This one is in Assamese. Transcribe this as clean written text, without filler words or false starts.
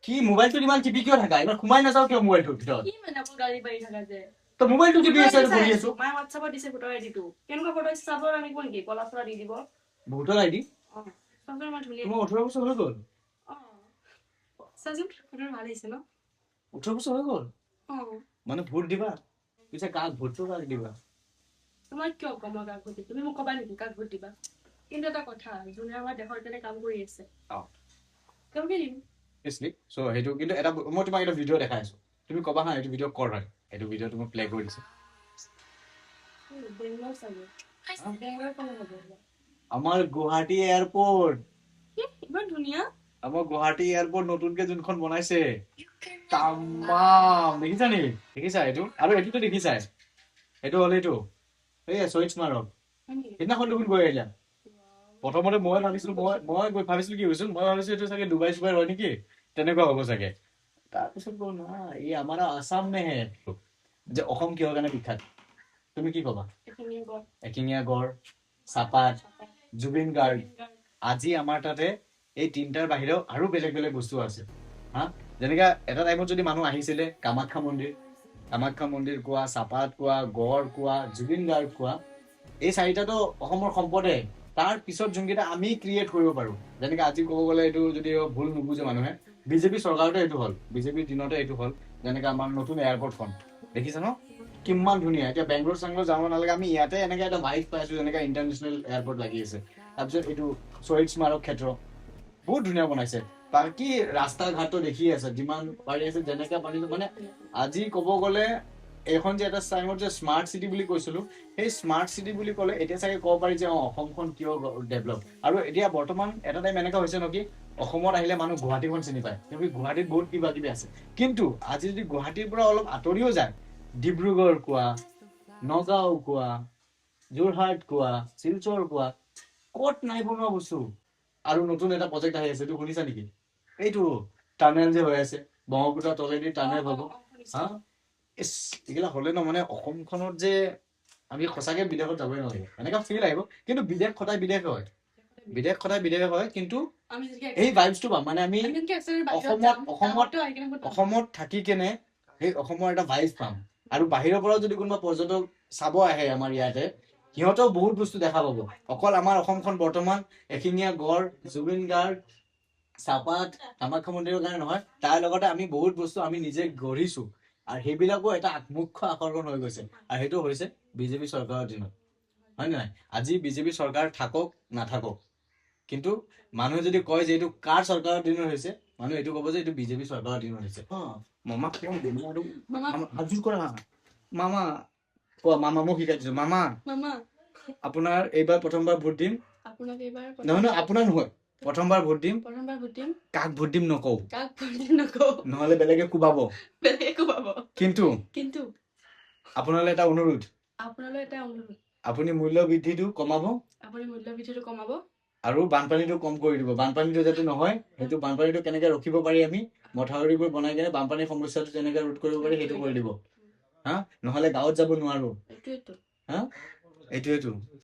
কি মোবাইলটো ইমান টিপি কিয় থাকা ইমান সোমাই নাযাও কিয় মোবাইলটোৰ ভিতৰত কি মানে আকৌ গাড়ী বাঢ়ি থাকা যে তো মোবাইলটো টিপি আছে আৰু বহি আছো মায়ে হোৱাটছআপত দিছে ফটো আইডিটো কেনেকুৱা ফটো চাব লাগিব নেকি কলা চলা দি দিব ভোটৰ আইডি চাচোন মই ধুনীয়া তোমাৰ 18 বছৰ হৈ গ'ল চাচোন ফটো ভাল আহিছে ন 18 বছৰ হৈ গ'ল মানে ভোট দিবা পিছে কাক ভোটটো কাক দিবা তোমাক কিয় কম কাক ভোট তুমি মোক কবা নেকি কাক ভোট দিবা কিন্তু এটা কথা যোনে আমাৰ দেশৰ কাৰণে কাম কৰি আছে তেওঁকে দিম সো সেইটো কিন্তু এটা মই তোমাক এটা ভিডিঅ' দেখাই আছো তুমি কবা হা এইটো ভিডিঅ' কৰ হয় এইটো ভিডিঅ' তুমি প্লে কৰি দিছো বেংগলৰ চাগে বেংগলৰ কোনে হ'ব আমাৰ গুৱাহাটী এয়াৰপোৰ্ট ইমান ধুনীয়া আমাৰ গুৱাহাটী এয়াৰপোৰ্ট নতুনকে যোনখন বনাইছে তামাম দেখিছা নি দেখিছা এইটো আৰু এইটোতো দেখিছাই এইটো হ'ল এইটো এই শহীদ স্মাৰক সেইদিনাখন দেখোন গৈ আহিলা প্ৰথমতে মই ভাবিছিলো ভাবিছিলো কি হৈছিল মই ভাবিছো এইটো চাগে ডুবাই চুবাই হয় নেকি তেনেকুৱা হ'ব চাগে তাৰপিছত গ'ল না এই আমাৰ আসাম মে হে যে অসম কিহৰ কাৰণে বিখ্যাত তুমি কি কবা এশিঙীয়া গড় চাপাত জুবিন গাৰ্গ আজি আমাৰ তাতে এই তিনটাৰ বাহিৰেও আৰু বেলেগ বেলেগ বস্তু আছে হা যেনেকা এটা টাইমত যদি মানুহ আহিছিলে কামাখ্যা মন্দিৰ কোৱা চাপাত কোৱা গড় কোৱা জুবিন গাৰ্গ কোৱা এই চাৰিটাতো অসমৰ সম্পদে তাৰ পিছত যোনকেইটা আমি ক্ৰিয়েট কৰিব পাৰো যেনেকে আজি ক'ব গ'লে এইটো যদি ভুল নুবুজে মানুহে বিজেপি চৰকাৰতে এইটো হ'ল বিজেপিৰ দিনতে এইটো হ'ল যেনেকে আমাৰ নতুন এয়াৰপৰ্টখন দেখিছা ন কিমান ধুনীয়া এতিয়া বেংগলোৰ চেংগলোৰ যাব নালাগে আমি ইয়াতে এনেকে এটা ভাইব পাই আছো যেনেকে ইণ্টাৰনেশ্যনেল এয়াৰপৰ্ট লাগি আছে তাৰপিছত এইটো শ্বহীদ স্মাৰক ক্ষেত্ৰ বহুত ধুনীয়া বনাইছে বাকী ৰাস্তা ঘাটটো দেখি আছে যিমান পাৰি আছে যেনেকে পাৰিছো মানে আজি ক'ব গ'লে এইখন যে এটা টাইমত যে স্মাৰ্ট চিটি বুলি কৈছিলো সেই স্মাৰ্ট চিটি বুলি ক'লে এতিয়া চাগে ক'ব পাৰি যে অসমখন কিয় ডেভেলপ আৰু এতিয়া বৰ্তমান এটা টাইম এনেকুৱা হৈছে নেকি অসমত আহিলে মানুহ গুৱাহাটীখন চিনি পায় কিন্তু গুৱাহাটীত বহুত কিবা কিবি আছে কিন্তু আজি যদি গুৱাহাটীৰ পৰা অলপ আঁতৰিও যায় ডিব্ৰুগড় কোৱা নগাঁও কোৱা যোৰহাট কোৱা শিলচৰ কোৱা ক'ত নাই বনোৱা বস্তু আৰু নতুন এটা প্ৰজেক্ট আহি আছে এইটো শুনিছা নেকি এইটো টানেল যে হৈ আছে ব্ৰহ্মপুত্ৰ তলেদি টানেল হ'ব হা এইগিলা হলে ন মানে অসমখনত যে আমি সঁচাকে বিদেশত যাবই নালাগে এনেকা ফিল আহিব কিন্তু বিদেশ সদায় বিদেশ হয় কিন্তু এই ভাইবছটো পাম মানে আমি অসমত থাকি কেনে সেই অসমৰ এটা ভাইবছ পাম আৰু বাহিৰৰ পৰাও যদি কোনোবা পৰ্যটক চাব আহে আমাৰ ইয়াতে সিহঁতেও বহুত বস্তু দেখা পাব অকল আমাৰ অসমখন বৰ্তমান এশিঙীয়া গড় জুবিন গাৰ্গ চাপাত কামাখ্যা মন্দিৰৰ কাৰণে নহয় তাৰ লগতে আমি বহুত বস্তু আমি নিজে গঢ়িছো আৰু সেইবিলাকো এটা মুখ্য আকৰ্ষণ হৈ গৈছে আৰু সেইটো হৈছে বিজেপি চৰকাৰৰ দিনত হয় নে নাই আজি বিজেপি চৰকাৰ থাকক নাথাকক কিন্তু মানুহে যদি কয় যে এইটো কাৰ চৰকাৰৰ দিনত হৈছে মানুহে এইটো ক'ব যে এইটো বিজেপি চৰকাৰৰ দিনত হৈছে মামা হাজুৰ কৰা মামা মামা মোক শিকাই দিছো মামা আপোনাৰ এইবাৰ প্ৰথমবাৰ ভোট দিম নহয় আপোনাৰ নহয় প্ৰথমবাৰ ভোট দিম কাক ভোট দিম নকওঁ নহলে বেলেগে কোবাব কিন্তু আপোনালৈ এটা অনুৰোধ আপুনি মূল্য বৃদ্ধিটো কমাব আৰু বানপানীটো কম কৰি দিব বানপানীটো যাতে নহয় সেইটো বানপানীটো কেনেকে ৰখিব পাৰি আমি মথাউৰিবোৰ বনাই কেনে বানপানীৰ সমস্যাটো যেনেকে ৰোধ কৰিব পাৰি সেইটো কৰি দিব হা নহলে গাঁৱত যাব নোৱাৰো হা এইটোৱেটো